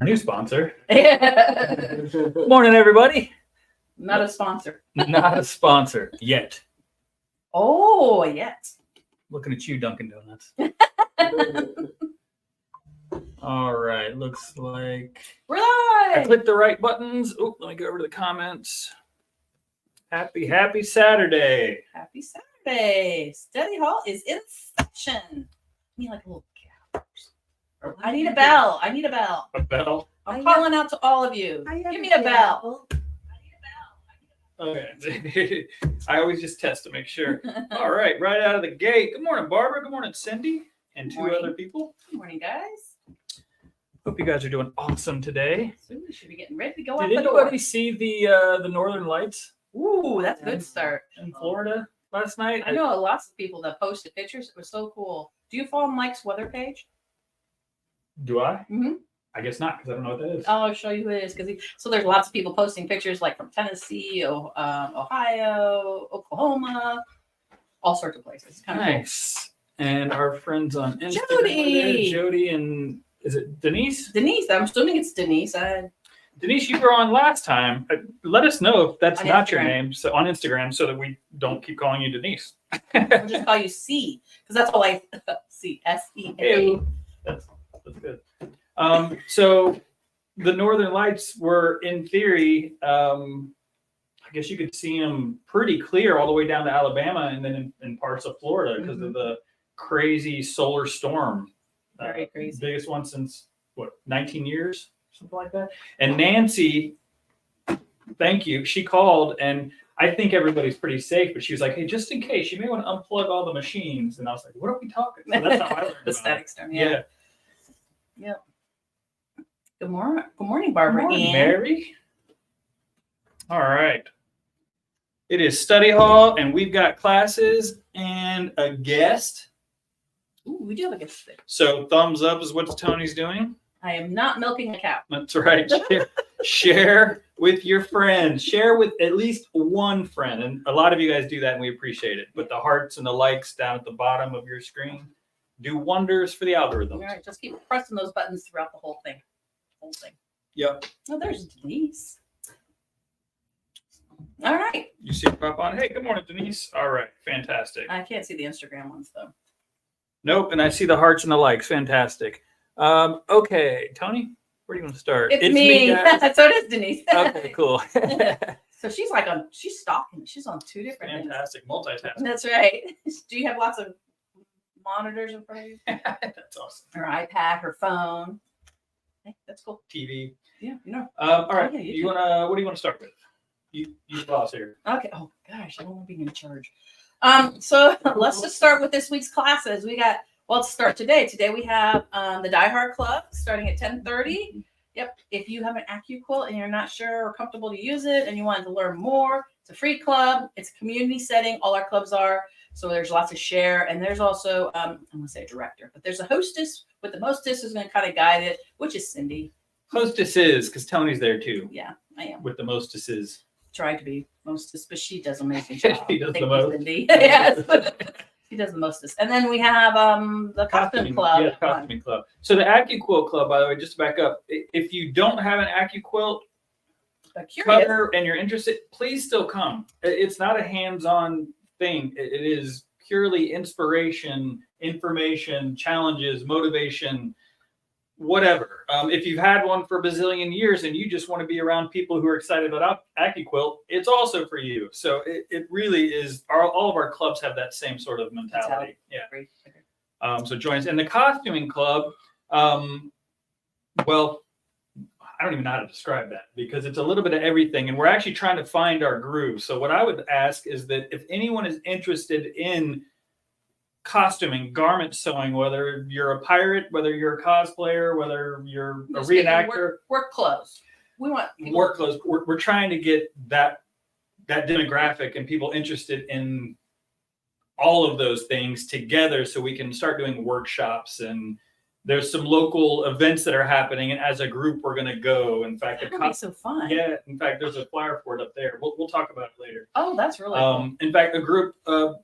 Our new sponsor. Not Morning, everybody. a sponsor. Not a sponsor yet. Oh, yes. Looking at you, Dunkin' Donuts. All right. Looks like We're I live. clicked the right buttons. Oh, let me go over to the comments. Happy Saturday. Happy Saturday. Study hall is in session. I need like a little cap. I need a bell. I need a bell. A bell. I'm calling out to all of you. Give me a bell. Okay. I always just test to make sure. All right. Right out of the gate. Good morning, Barbara. Good morning, Cindy. And two Morning. other people. Good morning, guys. Hope you guys are doing awesome today. So we should be getting ready to go out Did the door. anybody see the Northern Lights Ooh, that's a good start. in Florida last night? I know lots of people that posted pictures. It was so cool. Do you follow Mike's weather page? Do I? Mm-hmm. I guess not, because I don't know what that is. I'll show you who it is. So there's lots of people posting pictures like from Tennessee, Ohio, Oklahoma, all sorts of places. Kind of Nice. And our friends on Instagram. Jody. Jody and is it Denise? cool. Denise, I'm assuming it's Denise. Denise, you were on last time. Let us know if that's On not your Instagram. name. So on Instagram, so that we don't keep calling you Denise. We'll just call you C because that's all I see. SEA. Hey. That's good. So the Northern Lights were, in theory, I guess you could see them pretty clear all the way down to Alabama and then in parts of Florida because of the crazy solar storm. Very crazy. Biggest one since, 19 years? Something like that. And Nancy, thank you. She called, and I think everybody's pretty safe, but she was like, hey, just in case, you may want to unplug all the machines. And I was like, what are we talking? So that's how I learned The about static storm. it. Yeah. Good morning. Good morning, Barbara. Good morning, Ann. Mary. All right. It is study hall, and we've got classes and a guest. Ooh, we do have a guest today. So thumbs up is what Tony's doing. I am not milking a cow. That's right. Share with your friends. Share with at least one friend. And a lot of you guys do that, and we appreciate it. But the hearts and the likes down at the bottom of your screen do wonders for the algorithms. All right, just keep pressing those buttons throughout the whole thing. Yep. Oh, there's Denise. All right. You see it pop on. Hey, good morning, Denise. All right. Fantastic. I can't see the Instagram ones though. Nope. And I see the hearts and the likes. Fantastic. Okay. Tony, where do you want to start? It's me. Guys. So it is Denise. Okay, cool. So she's she's stalking. She's on two different things. Fantastic. Multitasking. That's right. Do you have lots of monitors in front of you? That's awesome. Her iPad, her phone. Hey, that's cool. TV. Yeah, you know. All right. Yeah, You wanna? What do you want to start with? You boss here. Okay. Oh gosh, I don't want to be in charge. So let's just start with this week's classes. Let's start today. Today we have the Die Hard Club starting at 10:30. Yep. If you have an AccuQuilt and you're not sure or comfortable to use it and you want to learn more, it's a free club. It's a community setting. All our clubs are. So there's lots to share. And there's also, I'm going to say a director, but there's a hostess with the hostess who's going to kind of guide it, which is Cindy. Hostesses, because Tony's there too. Yeah, I am. With the mostesses. Try to be mostest, but she does an amazing job. She does Thank the you, most. Cindy. Yes. She does the mostest. And then we have the costume club. Yeah, costuming club. So the AccuQuilt club, by the way, just to back up, if you don't have an AccuQuilt cover and you're interested, please still come. It's not a hands-on thing. It is purely inspiration, information, challenges, motivation, whatever. If you've had one for a bazillion years and you just want to be around people who are excited about AccuQuilt, it's also for you. So it really is. All of our clubs have that same sort of mentality. Yeah. So join us. And the costuming club, well, I don't even know how to describe that because it's a little bit of everything. And we're actually trying to find our groove. So what I would ask is that if anyone is interested in costuming, garment sewing, whether you're a pirate, whether you're a cosplayer, whether you're a reenactor, work clothes. We want work clothes. We're trying to get that demographic and people interested in all of those things together so we can start doing workshops. And there's some local events that are happening, and as a group we're going to go. In fact, that would be so fun. Yeah, in fact, there's a flyer for it up there. We'll talk about it later. Oh, that's really cool. In fact, a group of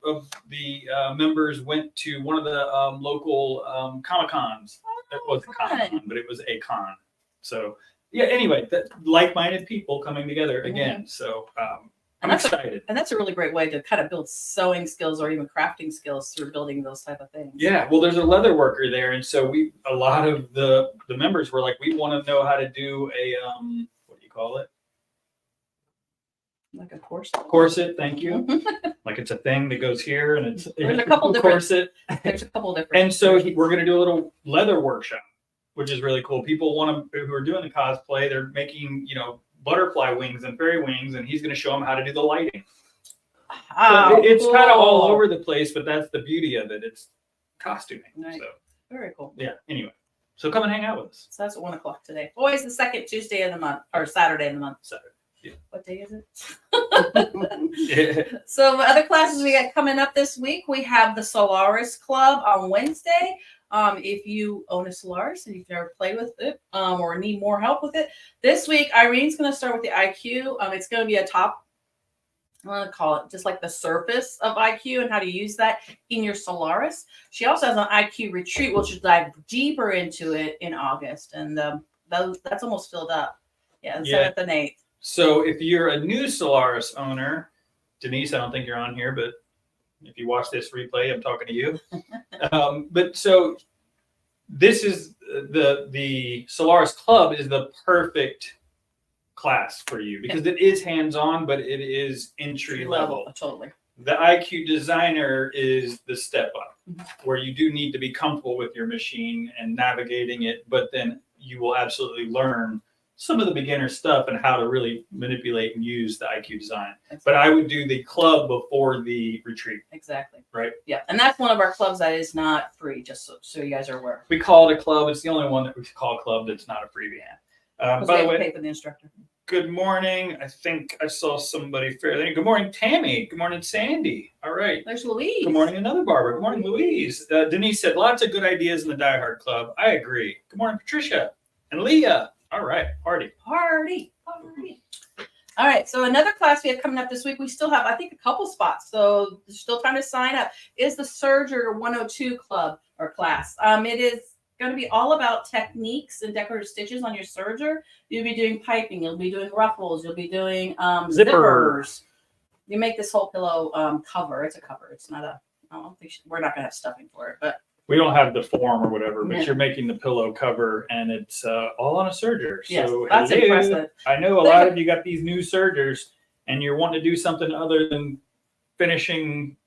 the members went to one of the local Comic-Cons. Oh, it wasn't Comic-Con, but it was a con. So yeah. Anyway, like-minded people coming together again. So I'm excited. And that's a really great way to kind of build sewing skills or even crafting skills through building those type of things. Yeah, well, there's a leather worker there, and so a lot of the members were like, we want to know how to do a what do you call it? Like a corset. Corset, thank you. Like it's a thing that goes here, and There's a couple different corset. There's a couple different. And so we're going to do a little leather workshop, which is really cool. People who are doing the cosplay, they're making butterfly wings and fairy wings, and he's going to show them how to do the lighting. So it's cool. kind of all over the place, but that's the beauty of it. It's costuming. Nice. So Very cool. yeah. Anyway, so come and hang out with us. So that's at 1 o'clock today. Always the second Tuesday of the month or Saturday of the month. Saturday. Yeah. What day is it? Yeah. So other classes we got coming up this week, we have the Solaris Club on Wednesday. If you own a Solaris and you've never played with it or need more help with it, this week Irene's going to start with the IQ. It's going to be a top, I want to call it just like the surface of IQ and how to use that in your Solaris. She also has an IQ retreat, which will dive deeper into it in August, and that's almost filled up. Yeah, the 7th and 8th. So if you're a new Solaris owner, Denise, I don't think you're on here, but if you watch this replay, I'm talking to you. But so this is the Solaris Club is the perfect class for you because it is hands-on, but it is entry level. Totally. The IQ designer is the step up where you do need to be comfortable with your machine and navigating it, but then you will absolutely learn some of the beginner stuff and how to really manipulate and use the IQ design. But I would do the club before the retreat. Exactly. Right. Yeah. And that's one of our clubs that is not free, just so you guys are aware. We call it a club. It's the only one that we call a club that's not a freebie. By the way, pay for the instructor. Good morning. I think I saw somebody fairly. Good morning, Tammy. Good morning, Sandy. All right. There's Louise. Good morning, another Barbara. Good morning, Louise. Denise said lots of good ideas in the Die Hard Club. I agree. Good morning, Patricia and Leah. All right, party. All right, so another class we have coming up this week, we still have, I think, a couple spots, so there's still time to sign up, is the Serger 102 Club or class. It is going to be all about techniques and decorative stitches on your serger. You'll be doing piping, you'll be doing ruffles, you'll be doing zippers. You make this whole pillow cover. It's a cover. It's not a, I don't think we're not going to have stuffing for it, but we don't have the form or whatever, but you're making the pillow cover and it's all on a serger. Yes, so that's impressive. I know a lot of you got these new sergers and you're wanting to do something other than finishing,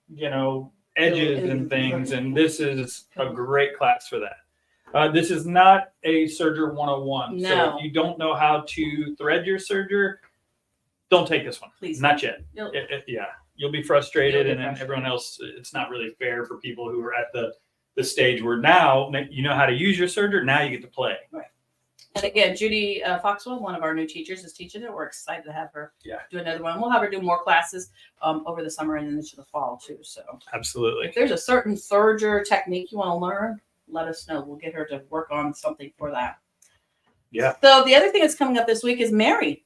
edges and things. And this is a great class for that. This is not a serger 101. No. So if you don't know how to thread your serger, don't take this one. Please. Not yet. You'll be frustrated. And then everyone else, it's not really fair for people who are at the stage where now you know how to use your serger. Now you get to play. Right. And again, Judy Foxwell, one of our new teachers, is teaching it. We're excited to have her do another one. We'll have her do more classes over the summer and into the fall too. So absolutely. If there's a certain serger technique you want to learn, let us know. We'll get her to work on something for that. Yeah. So the other thing that's coming up this week is Mary.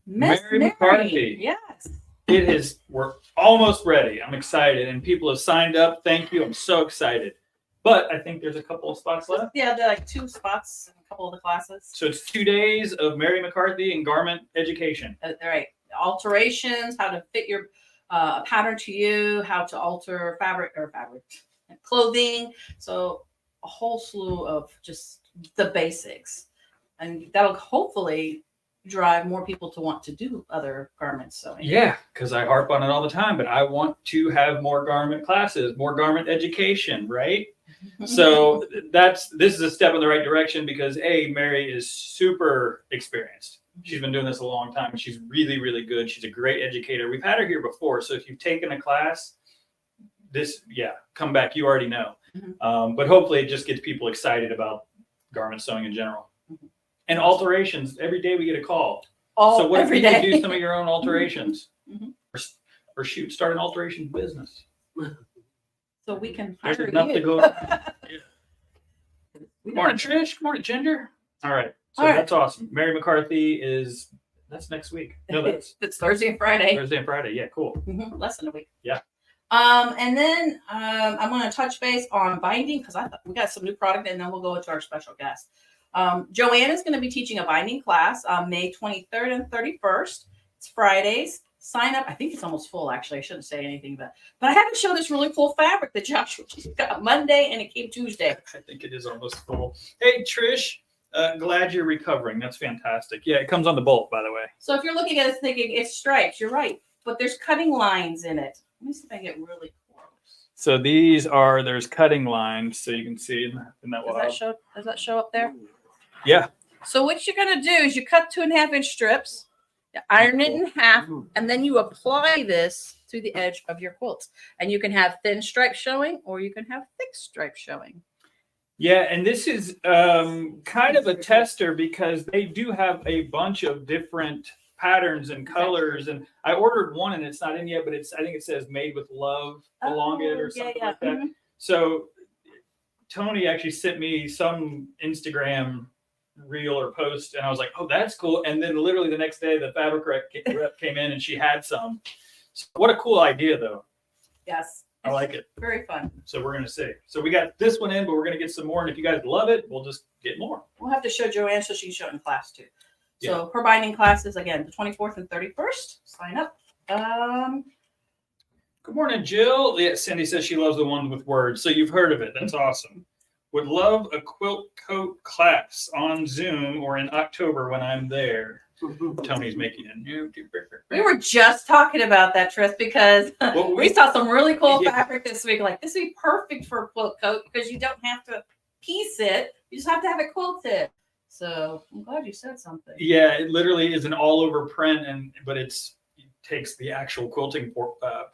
Mary McCarthy. Yes. It is. We're almost ready. I'm excited, and people have signed up. Thank you. I'm so excited. But I think there's a couple of spots left. Yeah, there are like 2 spots in a couple of the classes. So it's 2 days of Mary McCarthy and garment education. Right. Alterations, how to fit your pattern to you, how to alter clothing. So a whole slew of just the basics, and that'll hopefully drive more people to want to do other garments sewing. Yeah, because I harp on it all the time, but I want to have more garment classes, more garment education, right? So this is a step in the right direction because Mary is super experienced. She's been doing this a long time and she's really, really good. She's a great educator. We've had her here before. So if you've taken a class, come back. You already know. But hopefully it just gets people excited about garment sewing in general. And alterations. Every day we get a call. So what if you can do some of your own alterations? Or start an alteration business. So we can There's hire enough you. to go. Good morning, Trish. Good morning, Ginger. All right. So that's awesome. Mary McCarthy that's next week. No, it's Thursday and Friday. Thursday and Friday. Yeah, cool. Less than a week. Yeah. And then I'm going to touch base on binding because we got some new product, and then we'll go into our special guest. Joanne is going to be teaching a binding class on May 23rd and 31st. It's Fridays. Sign up. I think it's almost full, actually. I shouldn't say anything about it. But I have to show this really cool fabric that Joshua got Monday and it came Tuesday. I think it is almost full. Hey, Trish, glad you're recovering. That's fantastic. Yeah, it comes on the bolt, by the way. So if you're looking at it thinking it's stripes, you're right. But there's cutting lines in it. Let me see if I get really close. So there's cutting lines, so you can see in that wild. Does that show up there? Yeah. So what you're going to do is you cut 2.5-inch strips, you iron it in half, and then you apply this to the edge of your quilts. And you can have thin stripes showing, or you can have thick stripes showing. Yeah, and this is kind of a tester because they do have a bunch of different patterns and colors. And I ordered one, and it's not in yet, but I think it says "Made with Love" along it or something like that. Mm-hmm. So Toni actually sent me some Instagram reel or post, and I was like, "Oh, that's cool." And then literally the next day, the fabric rep came in, and she had some. So what a cool idea, though. Yes. I like it. Very fun. So we're going to see. So we got this one in, but we're going to get some more. And if you guys love it, we'll just get more. We'll have to show Joanne so she can show it in class too. So her binding classes, again, the 24th and 31st. Sign up. Good morning, Jill. Yeah, Cindy says she loves the one with words. So you've heard of it. That's awesome. Would love a quilt coat class on Zoom or in October when I'm there. Tony's making a new. We were just talking about that, Tris, because we saw some really cool fabric this week. Like, this would be perfect for a quilt coat because you don't have to piece it. You just have to have it quilted. So I'm glad you said something. Yeah, it literally is an all-over print, but it takes the actual quilting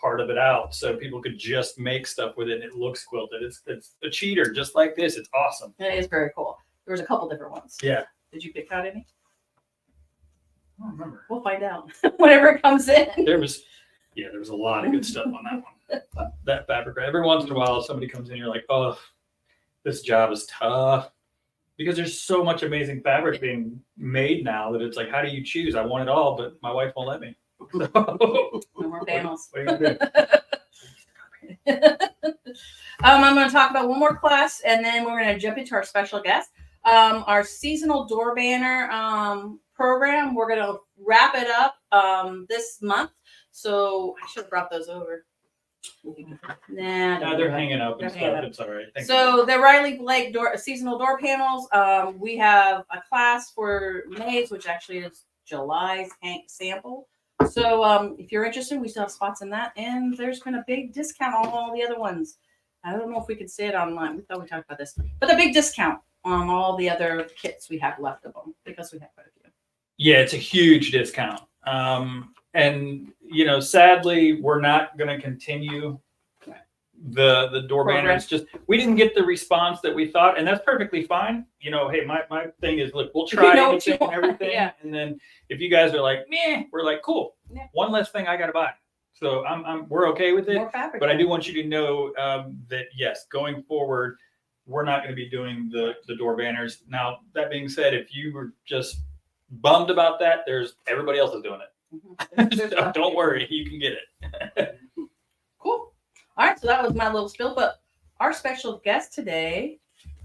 part of it out, so people could just make stuff with it. And it looks quilted. It's a cheater, just like this. It's awesome. It is very cool. There was a couple different ones. Yeah. Did you pick out any? I don't remember. We'll find out whenever it comes in. There was a lot of good stuff on that one. That fabric. Every once in a while, somebody comes in, you're like, oh, this job is tough. Because there's so much amazing fabric being made now that it's like, how do you choose? I want it all, but my wife won't let me. No more panels. What are you gonna do? I'm going to talk about one more class, and then we're going to jump into our special guest. Our seasonal door banner program. We're going to wrap it up this month. So I should have brought those over. Nah, they're hanging up and stuff. It's all right. So the Riley Blake seasonal door panels. We have a class for May's, which actually is July's sample. So if you're interested, we still have spots in that, and there's been a big discount on all the other ones. I don't know if we can say it online. We thought we talked about this, but the big discount on all the other kits we have left of them because we have quite a few. Yeah, it's a huge discount. And sadly, we're not going to continue the door banners. Just we didn't get the response that we thought, and that's perfectly fine. Hey, my thing is, look, we'll try anything and everything, yeah. And then if you guys are like, meh, we're like, cool. Yeah. One less thing I got to buy. So we're okay with it. But I do want you to know that yes, going forward, we're not going to be doing the door banners. Now, that being said, if you were just bummed about that, everybody else is doing it. Mm-hmm. Don't worry, you can get it. Cool. All right, so that was my little spiel. But our special guest today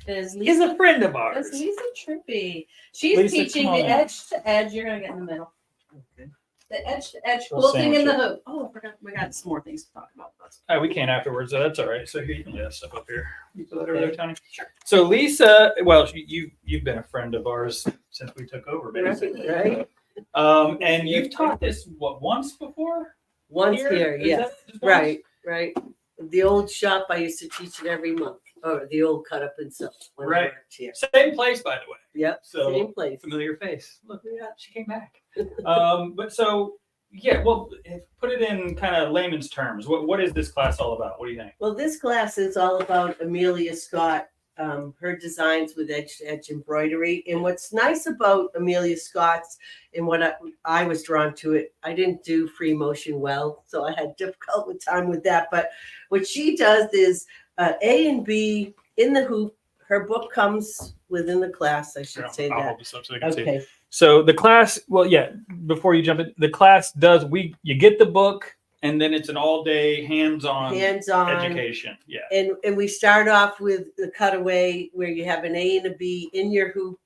is Lisa. Is a friend of ours. It's Lisa Trippy. She's teaching the edge to edge. You're gonna get in the middle. Okay. The edge to edge quilting in the hoop. Oh, I forgot. We got some more things to talk about. We can afterwards. So that's all right. So here you can lay that stuff up here. You put that over there, Toni. Sure. So Lisa, well, you've been a friend of ours since we took over, basically, right? And you've taught this once before? Once here, yes. Right. The old shop, I used to teach it every month, or the old cut up and sew. Right. Same place, by the way. Yep. So same place. Familiar face. Look, yeah, she came back. But so yeah, well, put it in kind of layman's terms. What is this class all about? What do you think? Well, this class is all about Amelia Scott. Her designs with edge-to-edge embroidery. And what's nice about Amelia Scott's and what I was drawn to it, I didn't do free motion well, so I had difficult time with that. But what she does is A and B in the hoop. Her book comes within the class, I should say that. I'll hold this up so they can see. So the class, well, yeah, before you jump in, the class you get the book, and then it's an all-day hands-on education. Yeah. And we start off with the cutaway where you have an A and a B in your hoop,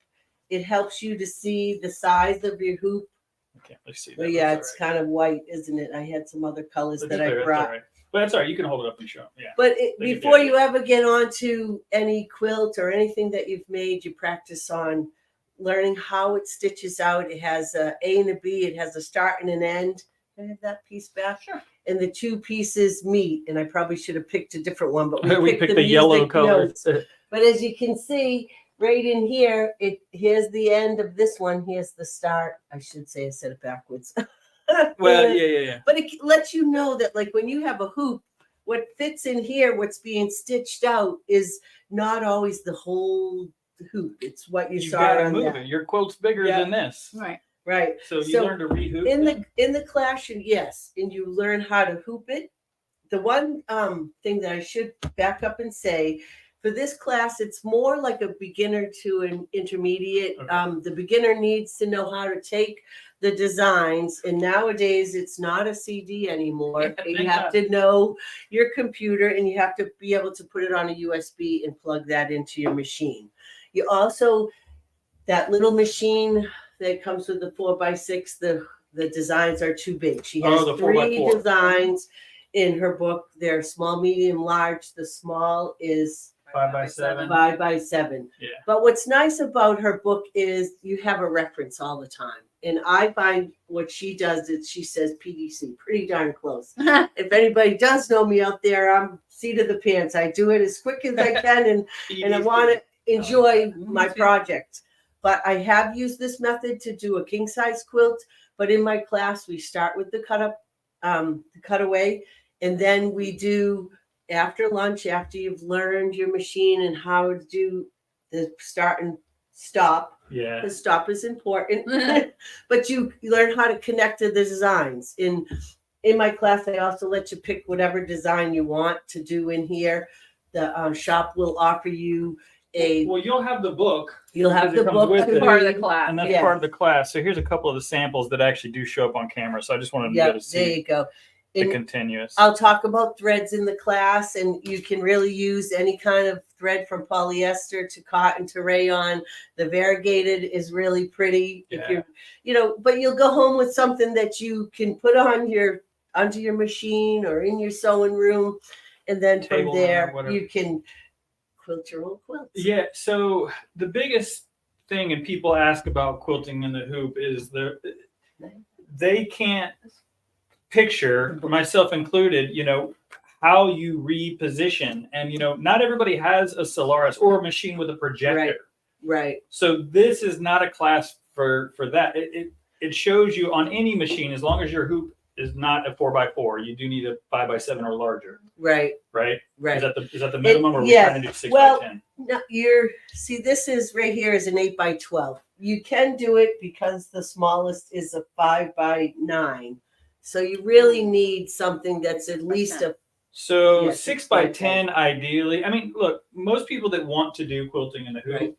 it helps you to see the size of your hoop. I can't really see that. But yeah, it's kind of white, isn't it? I had some other colors that I brought. But that's all right. You can hold it up and show them. Yeah. But They before get it. you ever get onto any quilt or anything that you've made, you practice on learning how it stitches out. It has a and a B. It has a start and an end. Can I have that piece back? Sure. And the two pieces meet. And I probably should have picked a different one, but We picked the yellow music color. notes. But as you can see, right in here, here's the end of this one. Here's the start. I should say I said it backwards. Well, yeah. But it lets you know that, like, when you have a hoop, what fits in here, what's being stitched out, is not always the whole hoop. It's what you saw gotta on move that. it. Your quilt's bigger Yeah. than this. Right. Right. So you learn to rehoop in the classroom, yes, and you learn how to hoop it. The one thing that I should back up and say, for this class, it's more like a beginner to an intermediate. Okay. The beginner needs to know how to take the designs, and nowadays it's not a CD anymore. Yeah, You have to know your computer, and you have to be able to put it on a USB and plug that into your machine. You also, that little machine that comes with the 4x6, the designs are too big. She has the 3 4x4. designs in her book. They're small, medium, large. The small is 5x7. 5x7. Yeah. But what's nice about her book is you have a reference all the time. And I find what she does is she says PDC, pretty darn close. If anybody does know me out there, I'm seat of the pants. I do it as quick as I can, and I want to enjoy my project. But I have used this method to do a king size quilt. But in my class, we start with the the cutaway, and then we do, after lunch, after you've learned your machine and how to do the start and stop. Yeah. The stop is important, but you learn how to connect to the designs. In my class, I also let you pick whatever design you want to do in here. The shop will offer you Well, you'll have the book. You'll have the Because it comes book with to it. Part of the read. class. And that's Yeah. part of the class. So here's a couple of the samples that actually do show up on camera. So I just wanted to be able to There see you go. the And continuous. I'll talk about threads in the class, and you can really use any kind of thread from polyester to cotton to rayon. The variegated is really pretty. Yeah. If you're, but you'll go home with something that you can put onto your machine or in your sewing room, and then from Table there or whatever. you can quilt your own quilts. Yeah. So the biggest thing, and people ask about quilting in the hoop, is they can't picture, myself included, how you reposition. And, not everybody has a Solaris or a machine with a projector. Right. So this is not a class for that. It shows you on any machine, as long as your hoop is not a 4x4, you do need a 5x7 or larger. Right. Right. Right. Is that the minimum, or are we yes. trying to do 6x10? Well, no, this is right here is an 8x12. You can do it because the smallest is a 5x9. So you really need something that's at least a. So Yeah, 6x10 ideally. I mean, look, most people that want to do quilting in the hoop Right.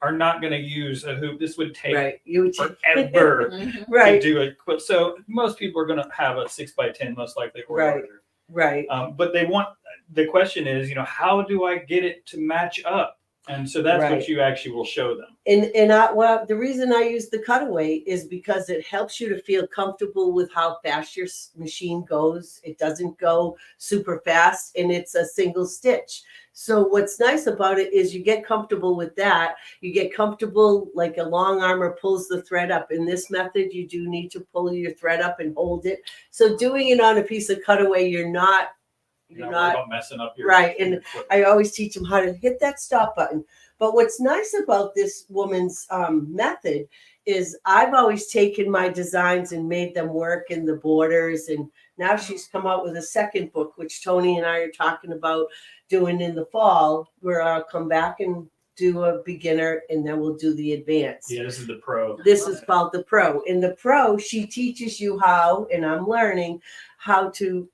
are not going to use a hoop. This would take Right. You would forever Mhm. right. to do a quilt. So most people are going to have a 6x10 most likely, or Right. larger. Right. But the question is, how do I get it to match up? And so that's Right. what you actually will show them. And the reason I use the cutaway is because it helps you to feel comfortable with how fast your machine goes. It doesn't go super fast, and it's a single stitch. So what's nice about it is you get comfortable with that. You get comfortable, like a long armor pulls the thread up. In this method, you do need to pull your thread up and hold it. So doing it on a piece of cutaway, you're not You're not worried about messing up your right. And your quilt. I always teach them how to hit that stop button. But what's nice about this woman's method is I've always taken my designs and made them work in the borders. And now she's come out with a second book, which Toni and I are talking about doing in the fall, where I'll come back and do a beginner, and then we'll do the advanced. Yeah, this is the pro. This is called the pro. In the pro, she teaches you how, and I'm learning how to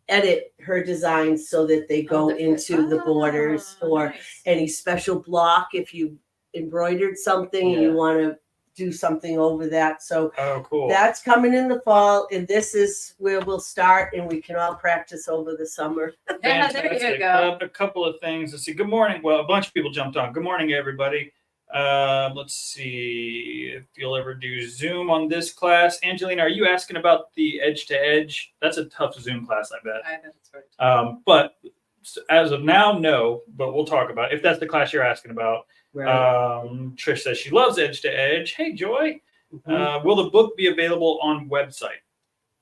edit her designs so that they go into the borders, or Nice. any special block if you embroidered something and you Yeah. want to do something over that. So Oh, cool. that's coming in the fall, and this is where we'll start, and we can all practice over the summer. Yeah, there you Fantastic. go. A couple of things. Let's see. Good morning. Well, a bunch of people jumped on. Good morning, everybody. Let's see if you'll ever do Zoom on this class. Angelina, are you asking about the edge to edge? That's a tough Zoom class, I bet. I know it's right. But as of now, no. But we'll talk about it, if that's the class you're asking about. Right. Trish says she loves edge to edge. Hey, Joy. Will the book be available on website?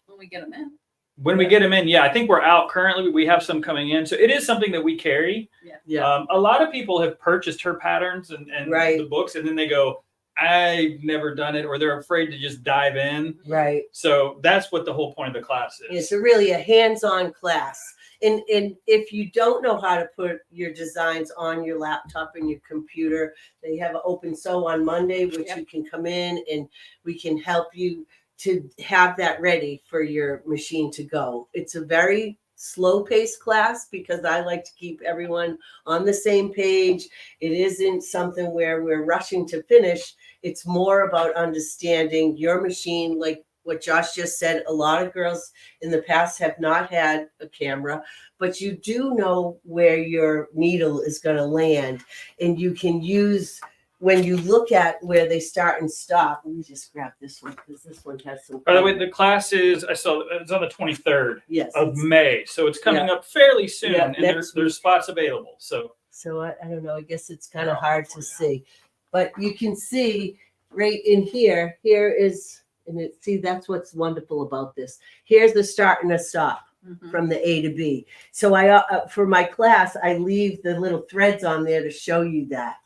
When we get them in. When we get them in, yeah, I think we're out currently. We have some coming in. So it is something that we carry. Yeah. A lot of people have purchased her patterns and Right. the books, and then they go, I've never done it, or they're afraid to just dive in. Right. So that's what the whole point of the class is. It's really a hands-on class. And if you don't know how to put your designs on your laptop and your computer, they have an open sew on Monday, which you can come in and we can help you to have that ready for your machine to go. It's a very slow-paced class because I like to keep everyone on the same page. It isn't something where we're rushing to finish. It's more about understanding your machine, like what Josh just said. A lot of girls in the past have not had a camera, but you do know where your needle is going to land, and you can use, when you look at where they start and stop. Let me just grab this one because this one has some. By the way, the class is, I saw it's on the 23rd of May. So it's coming up fairly soon, and there's spots available. So I don't know. I guess it's kind of hard to see, but you can see right in here. Here is, and that's what's wonderful about this. Here's the start and the stop from the A to B. So I, for my class, I leave the little threads on there to show you that.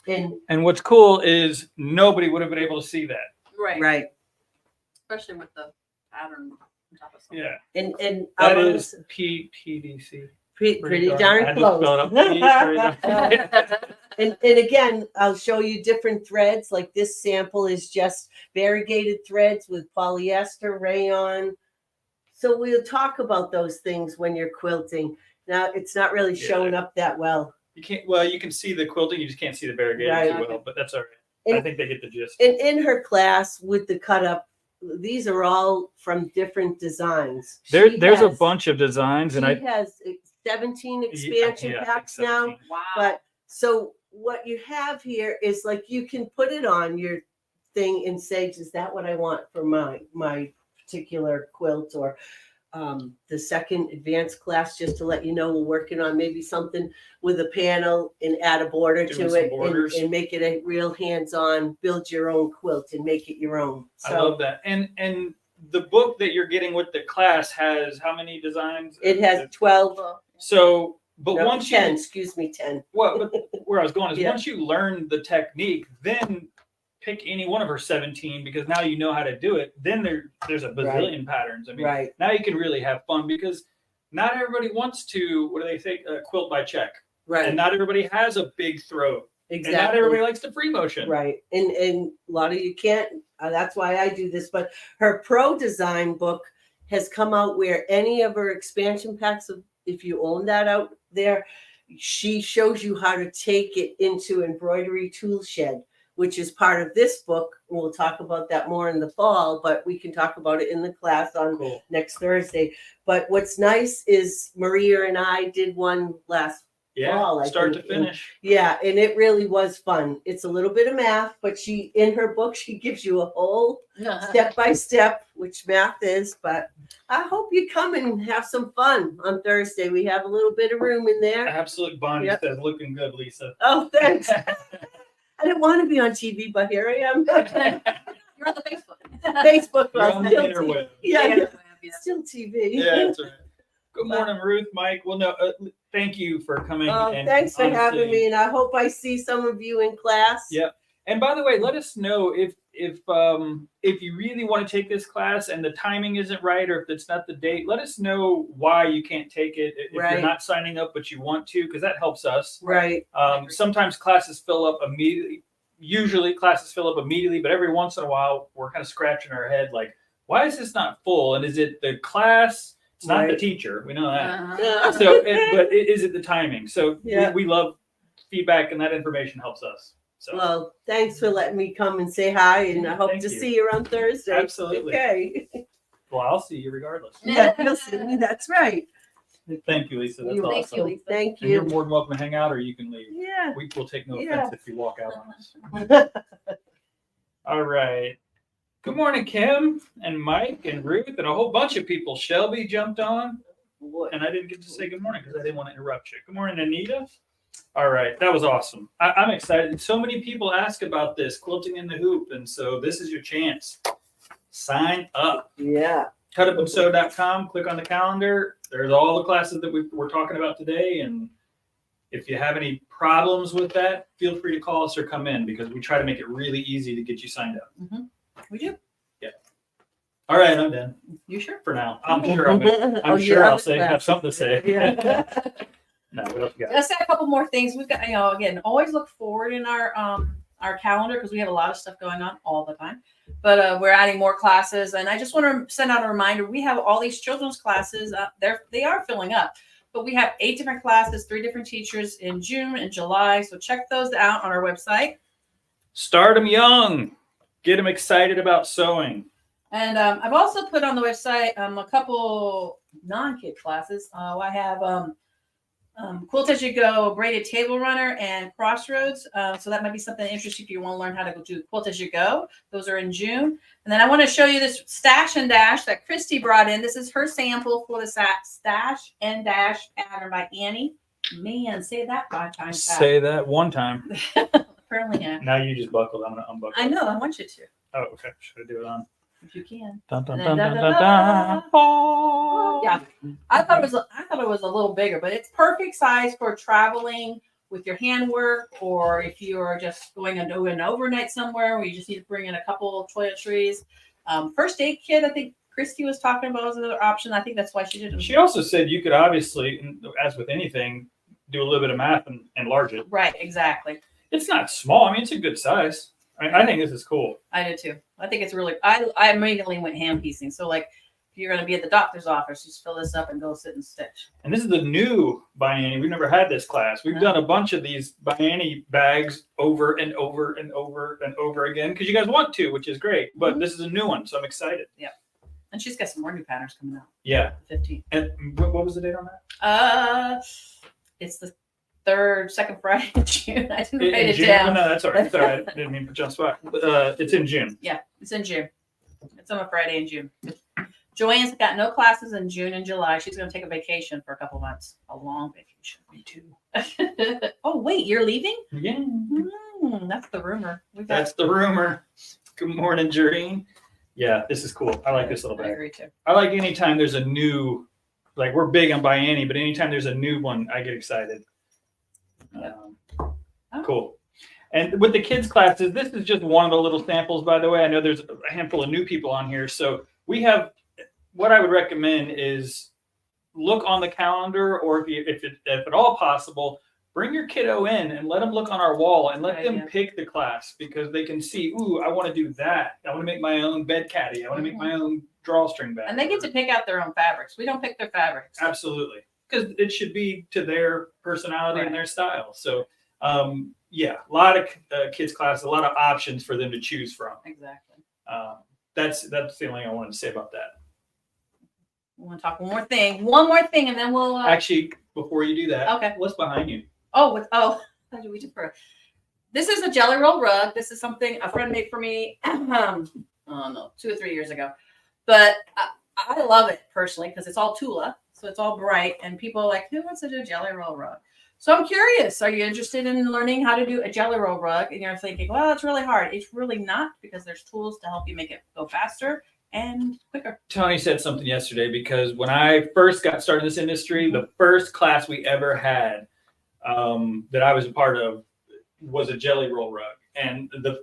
And what's cool is nobody would have been able to see that. Right. Especially with the pattern on top of something. Yeah. And that is PDC. Pretty darn close. And again, I'll show you different threads. Like this sample is just variegated threads with polyester, rayon. So we'll talk about those things when you're quilting. Now it's not really showing up that well. You can't. Well, you can see the quilting. You just can't see the variegated too well. But that's all right. I think they get the gist. And in her class with the cut up, these are all from different designs. There's a bunch of designs, and she has 17 expansion packs now. Wow. But so what you have here is like you can put it on your thing and say, is that what I want for my particular quilt? Or the second advanced class, just to let you know, we're working on maybe something with a panel and add a border to it and make it a real hands-on, build your own quilt and make it your own. So, I love that. And the book that you're getting with the class has how many designs? It has 12. So, but no, once 10, you, excuse me, 10. Well, where I was going is Yeah. once you learn the technique, then pick any one of her 17, because now you know how to do it. Then there's a bazillion patterns. I mean, now you can really have fun, because not everybody wants to, what do they say, quilt by check. Right. And not everybody has a big throat. Exactly. And not everybody likes the free motion. Right. And a lot of you can't. That's why I do this. But her pro design book has come out where any of her expansion packs, if you own that out there, she shows you how to take it into embroidery tool shed, which is part of this book. We'll talk about that more in the fall, but we can talk about it in the class on next Thursday. But what's nice is Maria and I did one last fall, start to finish. And it really was fun. It's a little bit of math, but she, in her book, she gives you a whole step by step, which math is. But I hope you come and have some fun on Thursday. We have a little bit of room in there. Absolute Bonnie says, looking good, Lisa. Oh, thanks. I didn't want to be on TV, but here I am. You're on the Facebook. Facebook, You're on the still interweb. Still TV. Yeah, that's right. Good morning, Ruth, Mike. Well, no, thank you for coming. And thanks for having me, and I hope I see some of you in class. Yep. And by the way, let us know if you really want to take this class and the timing isn't right, or if it's not the date. Let us know why you can't take it. If you're not signing up but you want to, because that helps us. Right. Sometimes classes fill up immediately. Usually classes fill up immediately, but every once in a while we're kind of scratching our head like, why is this not full? And is it the class? It's not the teacher. We know that. So, but is it the timing? So we love feedback, and that information helps us. So. Well, thanks for letting me come and say hi, and I hope to see you on Thursday. Absolutely. Okay. Well, I'll see you regardless. Yeah, you'll see me. That's right. Thank you, Lisa. That's Thank awesome. you, Lisa. Thank And you're you. more than welcome to hang out, or you can leave. Yeah. We will take no Yeah. offense if you walk out on us. All right. Good morning, Kim and Mike and Ruth and a whole bunch of people. Shelby jumped on, and I didn't get to say good morning because I didn't want to interrupt you. Good morning, Anita. All right, that was awesome. I'm excited. So many people ask about this quilting in the hoop, and so this is your chance. Sign up. Yeah. Cutupandsew.com. Click on the calendar. There's all the classes that we're talking about today, and if you have any problems with that, feel free to call us or come in because we try to make it really easy to get you signed up. Mm-hmm. We do. Yeah. All right, I'm done You sure? for now. I'm sure I'll have something to say. Yeah. No, what else you got? Let's add a couple more things. We've got, again, always look forward in our calendar because we have a lot of stuff going on all the time. But we're adding more classes, and I just want to send out a reminder. We have all these children's classes. They are filling up, but we have 8 different classes, 3 different teachers in June and July. So check those out on our website. Start them young. Get them excited about sewing. And I've also put on the website a couple non-kid classes. I have Quilt As You Go, Braided Table Runner, and Crossroads. So that might be something interesting if you want to learn how to do Quilt As You Go. Those are in June. And then I want to show you this Stash and Dash that Christy brought in. This is her sample for the Stash and Dash pattern by Annie. Man, say that 5 times fast. Say that one time. Apparently, yeah. Now you just buckled. I'm going to unbuckle. I know. I want you to. Oh, okay. Should I do it on? If you can. Dun, dun, And then dun, dun, da, da, dun, da. dun. Yeah, I thought it was a little bigger, but it's perfect size for traveling with your handwork, or if you are just going and doing an overnight somewhere where you just need to bring in a couple of toiletries. First aid kit, I think Christy was talking about, as another option. I think that's why she did it. She also said you could obviously, as with anything, do a little bit of math and enlarge it. Right, exactly. It's not small. I mean, it's a good size. I think this is cool. I did too. I think it's really. I immediately went hand piecing. So like, if you're going to be at the doctor's office, just fill this up and go sit and stitch. And this is the new Bianni. We've never had this class. We've done a bunch of these Bianni bags over and over and over and over again because you guys want to, which is great. But this is a new one, so I'm excited. Yeah. And she's got some more new patterns coming out. Yeah. 15. And what was the date on that? It's the second Friday in June. I didn't write In it June? down. No, that's all right. Sorry, I didn't mean to put you on the spot. But, it's in June. Yeah, it's in June. It's on a Friday in June. Joanne's got no classes in June and July. She's going to take a vacation for a couple months. A long vacation. Me too. Oh, wait, you're leaving? Yeah. That's the rumor. That's the rumor. Good morning, Jareen. Yeah, this is cool. I like this little I bag. agree too. I like anytime there's a new, like we're big on Bianni, but anytime there's a new one, I get excited. Cool. And with the kids classes, this is just one of the little samples, by the way. I know there's a handful of new people on here. So we have, what I would recommend is look on the calendar, or if at all possible, bring your kiddo in and let them look on our wall and let them pick the class, because they can see, ooh, I want to do that. I want to make my own bed caddy. I want to make my own drawstring bag. And they get to pick out their own fabrics. We don't pick their fabrics. Absolutely. Because it should be to their personality and their style. So, yeah, a lot of kids classes, a lot of options for them to choose from. Exactly. That's the only thing I wanted to say about that. We want to talk one more thing, and then we'll. Actually, before you do that, okay. What's behind you? This is a jelly roll rug. This is something a friend made for me. I don't know, 2 or 3 years ago, but I love it personally because it's all Tula, so it's all bright, and people are like, who wants to do a jelly roll rug? So I'm curious, are you interested in learning how to do a jelly roll rug? And you're thinking, well, it's really hard. It's really not, because there's tools to help you make it go faster and quicker. Tony said something yesterday, because when I first got started in this industry, the first class we ever had that I was a part of was a jelly roll rug. And the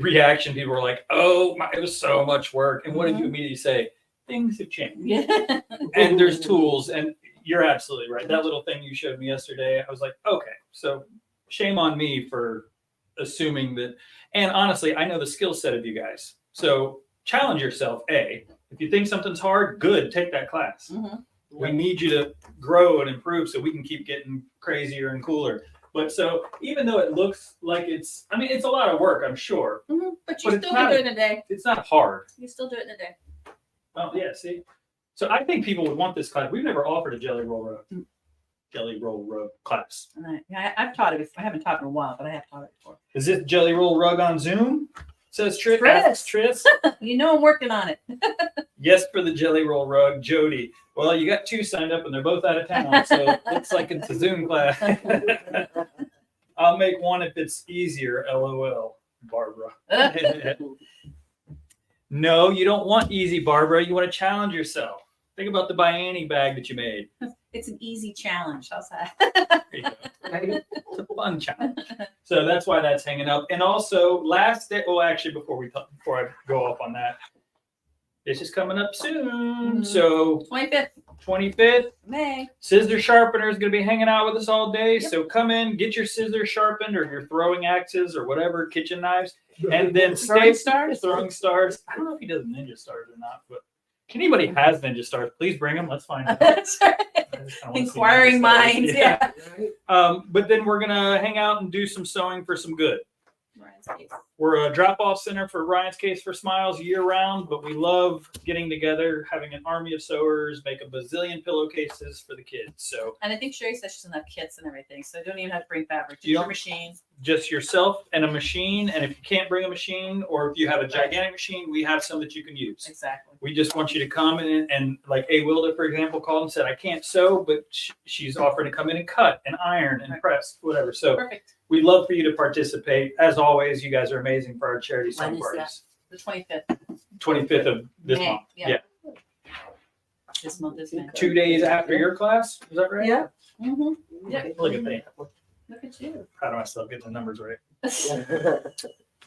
reaction, people were like, oh, it was so much work. And what did you immediately say? Things have changed. Yeah. And there's tools, and you're absolutely right. That little thing you showed me yesterday, I was like, okay, so shame on me for assuming that. And honestly, I know the skill set of you guys. So challenge yourself. If you think something's hard, good, take that class. Mm-hmm. We need you to grow and improve so we can keep getting crazier and cooler. But so even though it looks like it's a lot of work, I'm sure. Mm-hmm. But you But still can do it in a day. It's not hard. You still do it in a day. Oh, yeah, see? So I think people would want this class. We've never offered a jelly roll rug class. I've taught it before. I haven't taught it in a while, but I have taught it before. Is it jelly roll rug on Zoom? Says Tris. Tris. You know I'm working on it. Yes, for the jelly roll rug, Jody. Well, you got 2 signed up and they're both out of town, so it looks like it's a Zoom class. I'll make one if it's easier, LOL, Barbara. No, you don't want easy, Barbara. You want to challenge yourself. Think about the Biani bag that you made. It's an easy challenge. How's that? There you go. It's a fun challenge. So that's why that's hanging up. And also, last day. Well, actually, before I go off on that, this is coming up soon. So 25th. May. Scissor sharpener is going to be hanging out with us all day. Yep. So come in, get your scissors sharpened, or your throwing axes, or whatever, kitchen knives, and then throwing stars. I don't know if he does ninja stars or not, but if anybody has ninja stars, please bring them. Let's find out. That's right. Inquiring minds. Yeah. But then we're gonna hang out and do some sewing for some good. We're a drop-off center for Ryan's Case for Smiles year-round, but we love getting together, having an army of sewers, make a bazillion pillowcases for the kids. So, and I think Sherry says she's enough kits and everything, so you don't even have to bring fabric. Just your machines. Just yourself and a machine, and if you can't bring a machine, or if you have a gigantic machine, we have some that you can use. Exactly. We just want you to come in and like A. Wilda, for example, called and said, I can't sew, but she's offered to come in and cut and iron and press, whatever. So perfect. We'd love for you to participate. As always, you guys are amazing for our charity sewing parties. The 25th. 25th of this month. Yeah. This month is May. 2 days after your class. Is that right? Yeah. Mm-hmm. Yeah. Look at me. Look at you. Proud of myself getting the numbers right.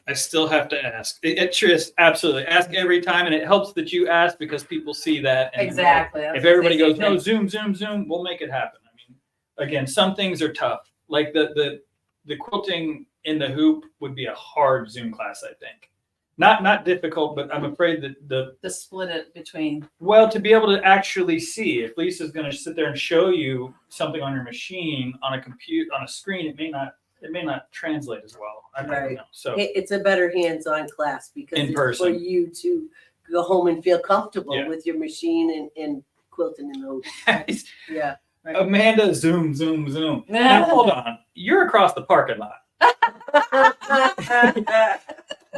I still have to ask. Tris, absolutely. Ask every time, and it helps that you ask because people see that. And exactly. If everybody goes, no, Zoom, we'll make it happen. I mean, again, some things are tough. Like the quilting in the hoop would be a hard Zoom class, I think. Not difficult, but I'm afraid that the split it between. Well, to be able to actually see, if Lisa's going to sit there and show you something on your machine on a screen, it may not translate as well. I don't know. So it's a better hands-on class because in it's person. for you to go home and feel comfortable with your machine and quilting in those. Yeah. Right. Amanda, Zoom. Now hold on, you're across the parking lot.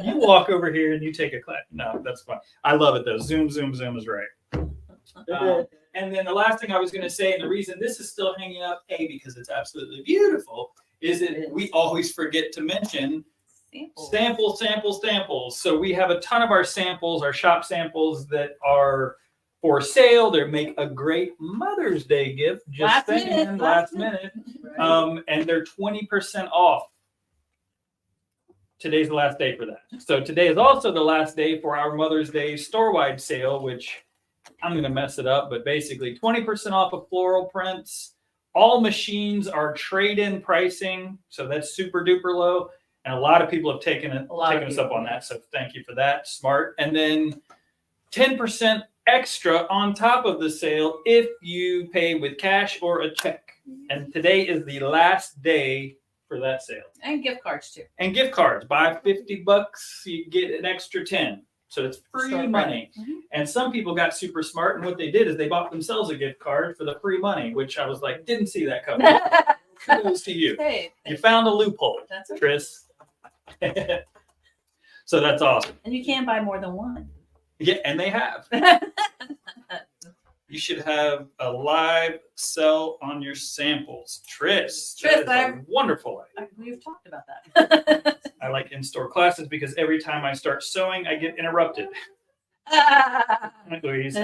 You walk over here and you take a class. No, that's fine. I love it though. Zoom is right. And then the last thing I was going to say, and the reason this is still hanging up, because it's absolutely beautiful, is that we always forget to mention samples. So we have a ton of our samples, our shop samples that are for sale. They make a great Mother's Day gift. Just last minute. Right. And they're 20% off. Today's the last day for that. So today is also the last day for our Mother's Day store-wide sale, which I'm going to mess it up, but basically 20% off of floral prints. All machines are trade-in pricing, so that's super duper low. And a lot of people have taken us up on that, so thank you for that. Smart. And then 10% extra on top of the sale if you pay with cash or a check. And today is the last day for that sale. And gift cards too. And gift cards. Buy $50, you get an extra 10. So it's free money. Mm-hmm. And some people got super smart, and what they did is they bought themselves a gift card for the free money, which I was like, didn't see that coming. Kudos to you. Hey, you found a loophole, that's okay. Tris. So that's awesome. And you can buy more than one. Yeah, and they have. You should have a live sell on your samples. Tris, that is a wonderful idea. We've talked about that. I like in-store classes because every time I start sewing, I get interrupted. Louise.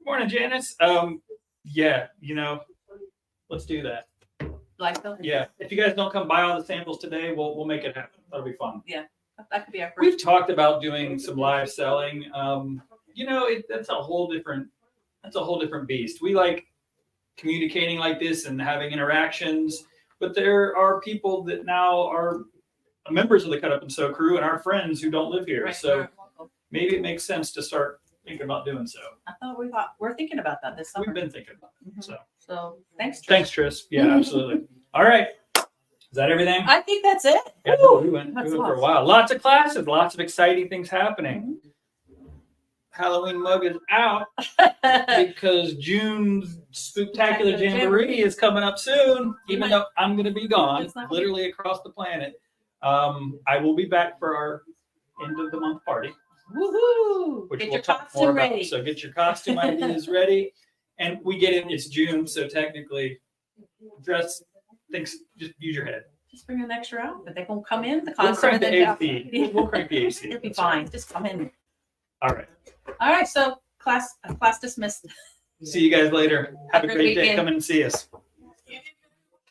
Morning, Janice. Yeah, let's do that. Like those? Yeah. If you guys don't come buy all the samples today, we'll make it happen. That'll be fun. Yeah, that could be our first. We've talked about doing some live selling. That's a whole different beast. We like communicating like this and having interactions, but there are people that now are members of the Cut Up and Sew crew and our friends who don't live here. Right. So maybe it makes sense to start thinking about doing so. We're thinking about that this summer. We've been thinking about it. Mm-hmm. So thanks, Tris. Thanks, Tris. Yeah, absolutely. All right. Is that everything? I think that's it. Yeah, we went for a while. Lots of classes, lots of exciting things happening. Halloween mug is out because June's Spooktacular Jamboree is coming up soon, even though I'm going to be gone, It's not literally across the planet. I will be back for our end of the month party, Woohoo! which Get we'll your talk costume more about. ready. So get your costume ideas ready. And we get in, it's June, so technically dress, just use your head. Just bring an extra outfit. They won't come in the We'll costume. crank the and then AC. We'll crank the AC. It'll be That's all right. fine. Just come in. All right. All right. So class dismissed. See you guys later. Have a great day. weekend. Come in and see us. Can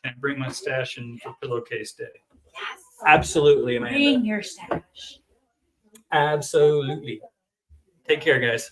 I bring my stash in for pillowcase day? Yes. Absolutely, Amanda. Bring your stash. Absolutely. Take care, guys.